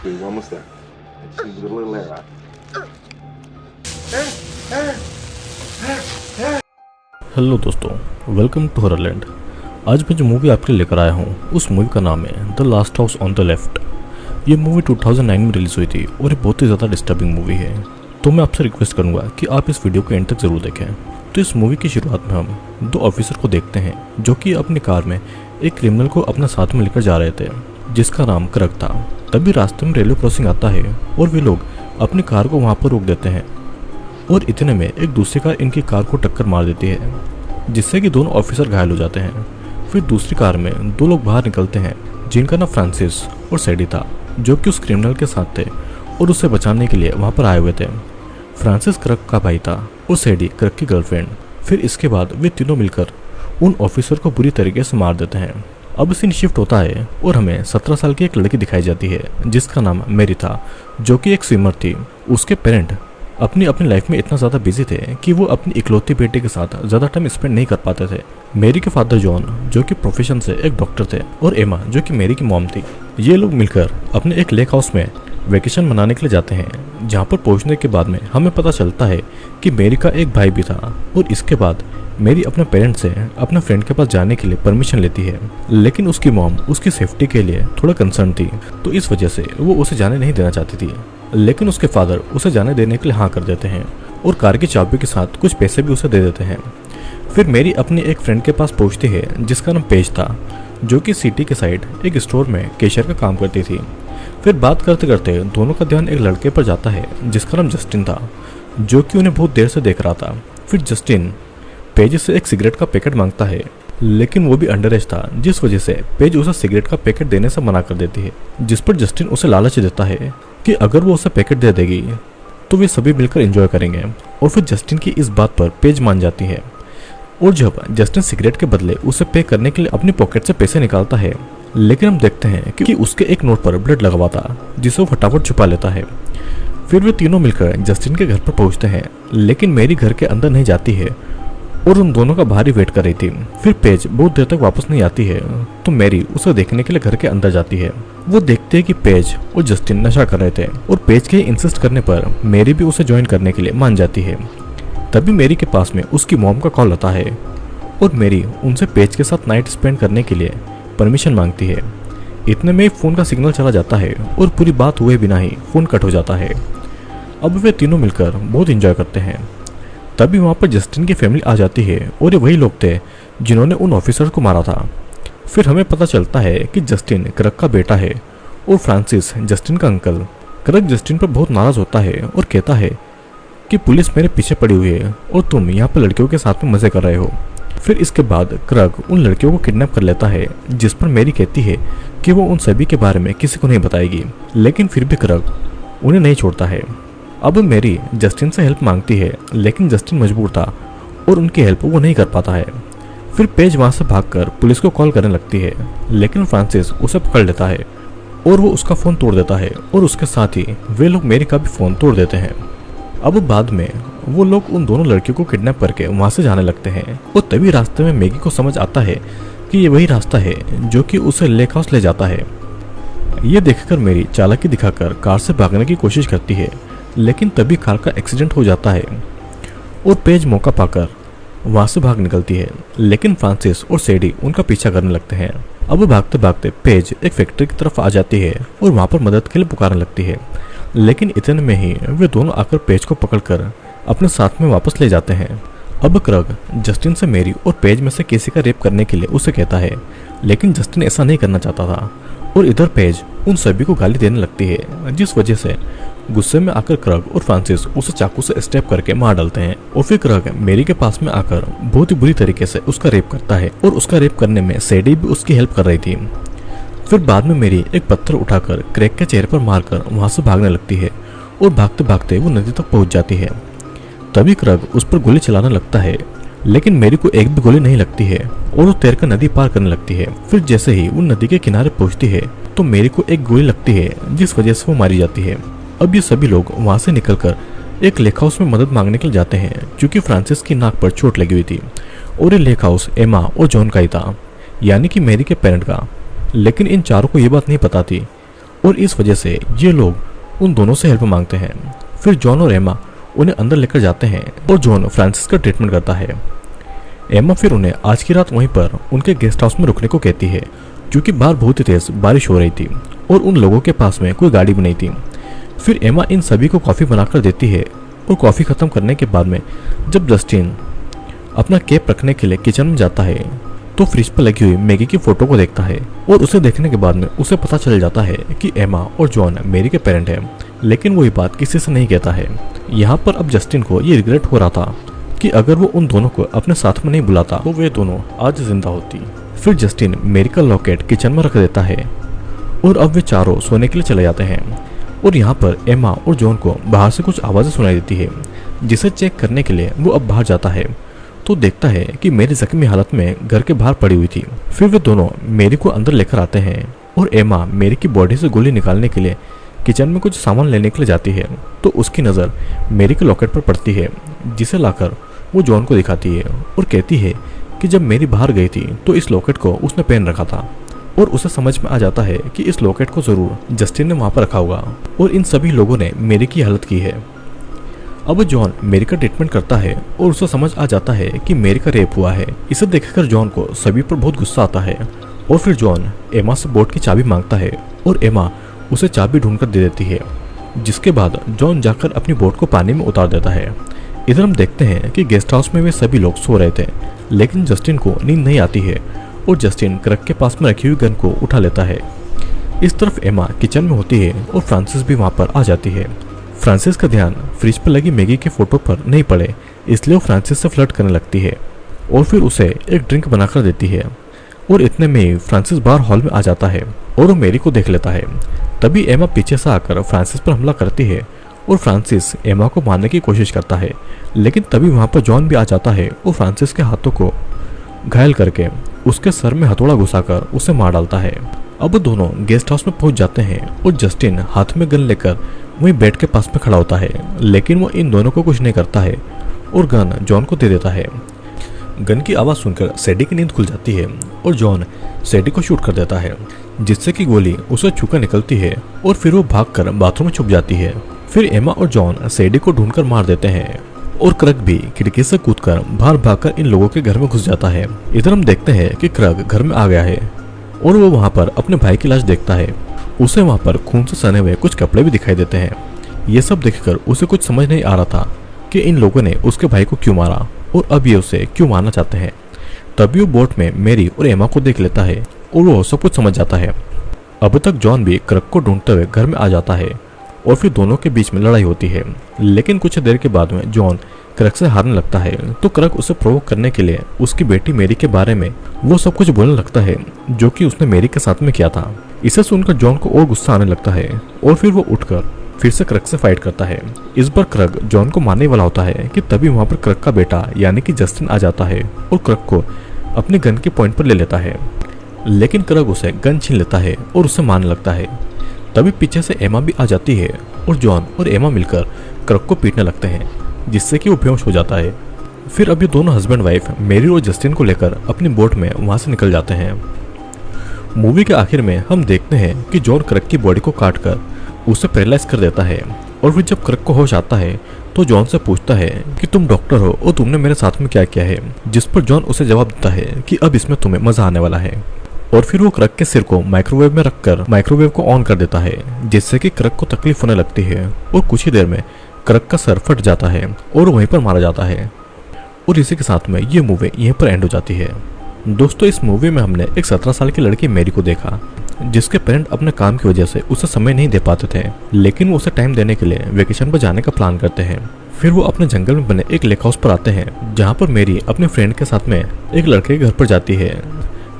We're almost there. I just need a little air out. Hello दोस्तों, welcome to हॉररलैंड। आज मैं जो movie आपके लिए लेकर आया हूँ उस मूवी का नाम है the last house on the left. ये मूवी 2009 में रिलीज़ हुई थी और ये बहुत ही ज़्यादा डिस्टर्बिंग मूवी है। तो मैं आपसे रिक्वेस्ट करूँगा कि आप इस वीडियो को एंड तक ज़रूर देखें। तो इस मूवी की शुरुआत में हम दो ऑफिसर को देखते हैं जो कि अपनी कार में एक क्रिमिनल को अपने साथ में लेकर जा रहे थे जिसका नाम क्रग था। तभी रास्ते में रेलवे क्रॉसिंग आता है और वे लोग अपनी कार को वहाँ पर रोक देते हैं और इतने में एक दूसरी कार इनकी कार को टक्कर मार देती है जिससे कि दोनों ऑफिसर घायल हो जाते हैं। फिर दूसरी कार में दो लोग बाहर निकलते हैं जिनका नाम फ्रांसिस और सैडी था जो कि उस क्रिमिनल के साथ थे और उसे बचाने के लिए वहाँ पर आए हुए थे। फ्रांसिस क्रग का भाई था और सैडी क्रग की गर्लफ्रेंड। फिर इसके बाद वे तीनों मिलकर उन ऑफिसर को बुरी तरीके से मार देते हैं। अब सीन शिफ्ट होता है और हमें 17 साल की एक लड़की दिखाई जाती है जिसका नाम मेरी था जो कि एक स्विमर थी। उसके पेरेंट अपनी लाइफ में इतना ज़्यादा बिजी थे कि वो अपनी इकलौती बेटे के साथ ज़्यादा टाइम स्पेंड नहीं कर पाते थे। मेरी के फादर जॉन जो कि प्रोफेशन से एक डॉक्टर थे और एमा जो कि मेरी की मॉम थी। ये लोग मिलकर अपने एक लेक हाउस में वेकेशन मनाने के लिए जाते हैं जहाँ पर पहुँचने के बाद में हमें पता चलता है कि मेरी का एक भाई भी था और इसके बाद मेरी अपने पेरेंट्स से अपने फ्रेंड के पास जाने के लिए परमिशन लेती है, लेकिन उसकी मॉम उसकी सेफ्टी के लिए थोड़ा कंसर्न थी तो इस वजह से वो उसे जाने नहीं देना चाहती थी। लेकिन उसके फादर उसे जाने देने के लिए हाँ कर देते हैं और कार की चाबी के साथ कुछ पैसे भी उसे दे देते हैं। फिर मेरी अपनी एक फ्रेंड के पास पहुंचती है जिसका नाम पेज था जो कि सिटी के साइड एक स्टोर में कैशियर का काम करती थी। फिर बात करते करते दोनों का ध्यान एक लड़के पर जाता है जिसका नाम जस्टिन था जो कि उन्हें बहुत देर से देख रहा था। फिर जस्टिन पेज से एक सिगरेट का पैकेट मांगता है लेकिन वो भी अंडर एज था जिस वजह से पेज उसे सिगरेट का पैकेट देने से मना कर देती है, जिस पर जस्टिन उसे लालच देता है कि अगर वो उसे पैकेट दे देगी तो वे सभी मिलकर एंजॉय करेंगे। और फिर जस्टिन की इस बात पर पेज मान जाती है और जब जस्टिन सिगरेट के बदले उसे पे करने के लिए अपनी पॉकेट से पैसे निकालता है लेकिन हम देखते हैं कि उसके एक नोट पर ब्लड लगा हुआ था जिसे वो फटाफट छुपा लेता है। फिर वे तीनों मिलकर जस्टिन के घर पर पहुंचते हैं लेकिन मेरी घर के अंदर नहीं जाती है और उन दोनों का बाहर ही वेट कर रही थी। फिर पेज बहुत देर तक वापस नहीं आती है तो मैरी उसे देखने के लिए घर के अंदर जाती है। वो देखते हैं कि पेज और जस्टिन नशा कर रहे थे और पेज के इंसिस्ट करने पर मैरी भी उसे ज्वाइन करने के लिए मान जाती है। तभी मैरी के पास में उसकी मॉम का कॉल आता है और मैरी उनसे पेज के साथ नाइट स्पेंड करने के लिए परमिशन मांगती है। इतने में फोन का सिग्नल चला जाता है और पूरी बात हुए बिना ही फोन कट हो जाता है। अब वे तीनों मिलकर बहुत इंजॉय करते हैं। तभी वहाँ पर जस्टिन की फैमिली आ जाती है और ये वही लोग थे जिन्होंने उन ऑफिसर को मारा था। फिर हमें पता चलता है कि जस्टिन क्रग का बेटा है और फ्रांसिस जस्टिन का अंकल। क्रग जस्टिन पर बहुत नाराज होता है और कहता है कि पुलिस मेरे पीछे पड़ी हुई है और तुम यहाँ पर लड़कियों के साथ में मजे कर रहे हो। फिर इसके बाद क्रग उन लड़कियों को किडनैप कर लेता है जिस पर मेरी कहती है कि वो उन सभी के बारे में किसी को नहीं बताएगी, लेकिन फिर भी क्रग उन्हें नहीं छोड़ता है। अब मेरी जस्टिन से हेल्प मांगती है लेकिन जस्टिन मजबूर था और उनकी हेल्प वो नहीं कर पाता है। फिर पेज वहाँ से भागकर पुलिस को कॉल करने लगती है लेकिन फ्रांसिस उसे पकड़ लेता है और वो उसका फ़ोन तोड़ देता है और उसके साथ ही वे लोग मेरी का भी फ़ोन तोड़ देते हैं। अब बाद में वो लोग उन दोनों लड़कियों को किडनैप करके वहाँ से जाने लगते हैं और तभी रास्ते में मैगी को समझ आता है कि ये वही रास्ता है जो कि उसे लेक हाउस ले जाता है। ये देखकर मेरी चालाकी दिखाकर कार से भागने की कोशिश करती है लेकिन तभी कार का एक्सीडेंट हो जाता है और पेज मौका पाकर वहां से भाग निकलती है, लेकिन फ्रांसिस और सैडी उनका पीछा करने लगते हैं। अब भागते भागते पेज एक फैक्ट्री की तरफ आ जाती है और वहां पर मदद के लिए पुकारने लगती है, लेकिन इतने में ही वे दोनों आकर पेज को पकड़कर अपने साथ में वापस ले जाते हैं। अब क्रग जस्टिन से मेरी और पेज में से किसी का रेप करने के लिए उसे कहता है, लेकिन जस्टिन ऐसा नहीं करना चाहता था और इधर पेज उन सभी को गाली देने लगती है, जिस वजह से गुस्से में आकर क्रग और फ्रांसिस उसे चाकू से स्टेप करके मार डालते हैं। और फिर क्रग मेरी के पास में आकर बहुत ही बुरी तरीके से उसका रेप करता है और उसका रेप करने में सैडी भी उसकी हेल्प कर रही थी। फिर बाद में मेरी एक पत्थर उठाकर क्रैग के चेहरे पर मारकर वहां से भागने लगती है और भागते भागते वो नदी तक पहुंच जाती है। तभी क्रग उस पर गोली चलाने लगता है लेकिन मेरी को एक भी गोली नहीं लगती है और वो तैरकर नदी पार करने लगती है। फिर जैसे ही वो नदी के किनारे पहुंचती है तो मेरी को एक गोली लगती है जिस वजह से वो मारी जाती है। अब ये सभी लोग वहां से निकलकर एक लेक हाउस में मदद मांगने के लिए जाते हैं क्योंकि फ्रांसिस की नाक पर चोट लगी हुई थी और ये लेक हाउस एमा और जॉन का ही था, यानी कि मेरी के पेरेंट का। लेकिन इन चारों को ये बात नहीं पता थी और इस वजह से ये लोग उन दोनों से हेल्प मांगते हैं। फिर जॉन और एमा उन्हें अंदर लेकर जाते हैं और जॉन फ्रांसिस का ट्रीटमेंट करता है। एमा फिर उन्हें आज की रात वहीं पर उनके गेस्ट हाउस में रुकने को कहती है, क्योंकि बाहर बहुत ही तेज बारिश हो रही थी और उन लोगों के पास में कोई गाड़ी भी नहीं थी। फिर एमा इन सभी को कॉफ़ी बनाकर देती है और कॉफ़ी ख़त्म करने के बाद में जब जस्टिन अपना केप रखने के लिए किचन में जाता है तो फ्रिज पर लगी हुई मैगी की फोटो को देखता है और उसे देखने के बाद में उसे पता चल जाता है कि एमा और जॉन मैरी के पेरेंट हैं, लेकिन वो ये बात किसी से नहीं कहता है। यहाँ पर अब जस्टिन को ये रिग्रेट हो रहा था कि अगर वो उन दोनों को अपने साथ में नहीं बुलाता तो वे दोनों आज जिंदा होती। फिर जस्टिन मैरी का लॉकेट किचन में रख देता है और अब वे चारों सोने के लिए चले जाते हैं। और यहाँ पर एमा और जॉन को बाहर से कुछ आवाज़ें सुनाई देती है, जिसे चेक करने के लिए वो अब बाहर जाता है तो देखता है कि मेरी जख्मी हालत में घर के बाहर पड़ी हुई थी। फिर वे दोनों मेरी को अंदर लेकर आते हैं और एमा मेरी की बॉडी से गोली निकालने के लिए किचन में कुछ सामान लेने के लिए जाती है तो उसकी नज़र मेरी के लॉकेट पर पड़ती है, जिसे लाकर वो जॉन को दिखाती है और कहती है कि जब मेरी बाहर गई थी तो इस लॉकेट को उसने पहन रखा था। और उसे समझ में आ जाता है कि इस लॉकेट को ज़रूर जस्टिन ने वहाँ पर रखा होगा और इन सभी लोगों ने मेरी की हालत की है। अब जॉन मेरी का ट्रीटमेंट करता है और उसे समझ आ जाता है कि मेरी का रेप हुआ है। इसे देखकर जॉन को सभी पर बहुत गुस्सा आता है और फिर जॉन एमा से बोट की चाबी मांगता है और एमा उसे चाबी ढूंढकर दे देती है, जिसके बाद जॉन जाकर अपनी बोट को पानी में उतार देता है। इधर हम देखते हैं कि गेस्ट हाउस में वे सभी लोग सो रहे थे, लेकिन जस्टिन को नींद नहीं आती है और जस्टिन क्रक के पास में रखी हुई गन को उठा लेता है। इस तरफ एमा किचन में होती है और फ्रांसिस भी वहाँ पर आ जाती है। फ्रांसिस का ध्यान फ्रिज पर लगी मैगी के फोटो पर नहीं पड़े, इसलिए वो फ्रांसिस से फ्लर्ट करने लगती है और फिर उसे एक ड्रिंक बनाकर देती है। और इतने में ही फ्रांसिस बाहर हॉल में आ जाता है और वो मेरी को देख लेता है। तभी एमा पीछे से आकर फ्रांसिस पर हमला करती है और फ्रांसिस एमा को मारने की कोशिश करता है, लेकिन तभी वहाँ पर जॉन भी आ जाता है और फ्रांसिस के हाथों को घायल करके उसके सर में हथौड़ा घुसाकर उसे मार डालता है। अब दोनों गेस्ट हाउस में पहुंच जाते हैं और जस्टिन हाथ में गन लेकर वहीं बेड के पास में खड़ा होता है, लेकिन वो इन दोनों को कुछ नहीं करता है और गन जॉन को दे देता है। गन की आवाज़ सुनकर सैडी की नींद खुल जाती है और जॉन सैडी को शूट कर देता है, जिससे कि गोली उसे छूकर निकलती है और फिर वो भागकर बाथरूम में छुप जाती है। फिर एमा और जॉन सैडी को ढूंढकर मार देते हैं और क्रग भी खिड़की से कूदकर बाहर भागकर इन लोगों के घर में घुस जाता है। इधर हम देखते हैं कि क्रग घर में आ गया है और वो वहाँ पर अपने भाई की लाश देखता है। उसे वहाँ पर खून से सने हुए कुछ कपड़े भी दिखाई देते हैं। ये सब देखकर उसे कुछ समझ नहीं आ रहा था कि इन लोगों ने उसके भाई को क्यों मारा और अब ये उसे क्यों मारना चाहते हैं। तभी वो बोट में मेरी और एमा को देख लेता है और वो सब कुछ समझ जाता है। अब तक जॉन भी क्रग को ढूंढते हुए घर में आ जाता है और फिर दोनों के बीच में लड़ाई होती है, लेकिन कुछ देर के बाद में जॉन क्रग से हारने लगता है तो क्रग उसे प्रोवोक करने के लिए उसकी बेटी मेरी के बारे में वो सब कुछ बोलने लगता है जो कि उसने मेरी के साथ में किया था। इसे सुनकर जॉन को और गुस्सा आने लगता है और फिर वो उठकर फिर से क्रग से फाइट करता है। इस बार क्रग जॉन को मारने वाला होता है कि तभी वहाँ पर क्रग का बेटा यानी कि जस्टिन आ जाता है और क्रग को अपने गन के पॉइंट पर ले लेता है, लेकिन क्रग उसे गन छीन लेता है और उसे मारने लगता है। तभी पीछे से एमा भी आ जाती है और जॉन और एमा मिलकर क्रग को पीटने लगते हैं, जिससे कि वो बेहोश हो जाता है। फिर अब ये दोनों हस्बैंड वाइफ मेरी और जस्टिन को लेकर अपनी बोट में वहाँ से निकल जाते हैं। मूवी के आखिर में हम देखते हैं कि जॉन क्रग की बॉडी को काट कर उसे पैरालाइज कर देता है और फिर जब क्रग को होश आता है तो जॉन से पूछता है कि तुम डॉक्टर हो और तुमने मेरे साथ में क्या किया है, जिस पर जॉन उसे जवाब देता है कि अब इसमें तुम्हें मजा आने वाला है। और फिर वो क्रग के सिर को माइक्रोवेव में रखकर माइक्रोवेव को ऑन कर देता है, जिससे कि क्रग को तकलीफ होने लगती है और कुछ ही देर में क्रग का सर फट जाता है और वहीं पर मारा जाता है। और इसी के साथ में ये मूवी यहीं पर एंड हो जाती है। दोस्तों, इस मूवी में हमने एक 17 साल की लड़की मेरी को देखा, जिसके पेरेंट अपने काम की वजह से उसे समय नहीं दे पाते थे, लेकिन वो उसे टाइम देने के लिए वेकेशन पर जाने का प्लान करते हैं। फिर वो अपने जंगल में बने एक लेक हाउस पर आते हैं, जहाँ पर मेरी अपने फ्रेंड के साथ में एक लड़के के घर पर जाती है,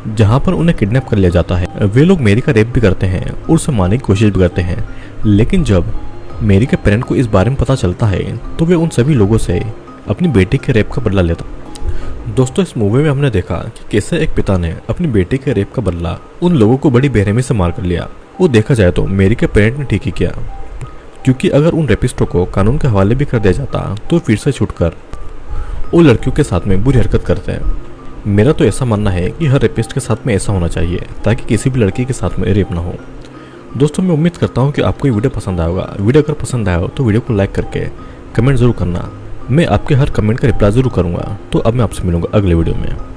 जहाँ पर उन्हें किडनैप कर लिया जाता है। वे लोग मेरी का रेप भी करते हैं और उसे मारने की कोशिश भी करते हैं, लेकिन जब मेरी के पेरेंट को इस बारे में पता चलता है तो वे उन सभी लोगों से अपनी बेटी के रेप का बदला लेता। दोस्तों, इस मूवी में हमने देखा कि कैसे एक पिता ने अपनी बेटी के रेप का बदला उन लोगों को बड़ी बेरहमी से मार कर लिया। वो देखा जाए तो मेरी के पेरेंट ने ठीक ही किया, क्योंकि अगर उन रेपिस्टों को कानून के हवाले भी कर दिया जाता तो फिर से छूटकर वो लड़कियों के साथ में बुरी हरकत करते हैं। मेरा तो ऐसा मानना है कि हर रेपिस्ट के साथ में ऐसा होना चाहिए ताकि किसी भी लड़की के साथ में रेप ना हो। दोस्तों मैं उम्मीद करता हूँ कि आपको ये वीडियो पसंद आया होगा। वीडियो अगर पसंद आया हो तो वीडियो को लाइक करके कमेंट ज़रूर करना। मैं आपके हर कमेंट का रिप्लाई ज़रूर करूँगा। तो अब मैं आपसे मिलूँगा अगले वीडियो में।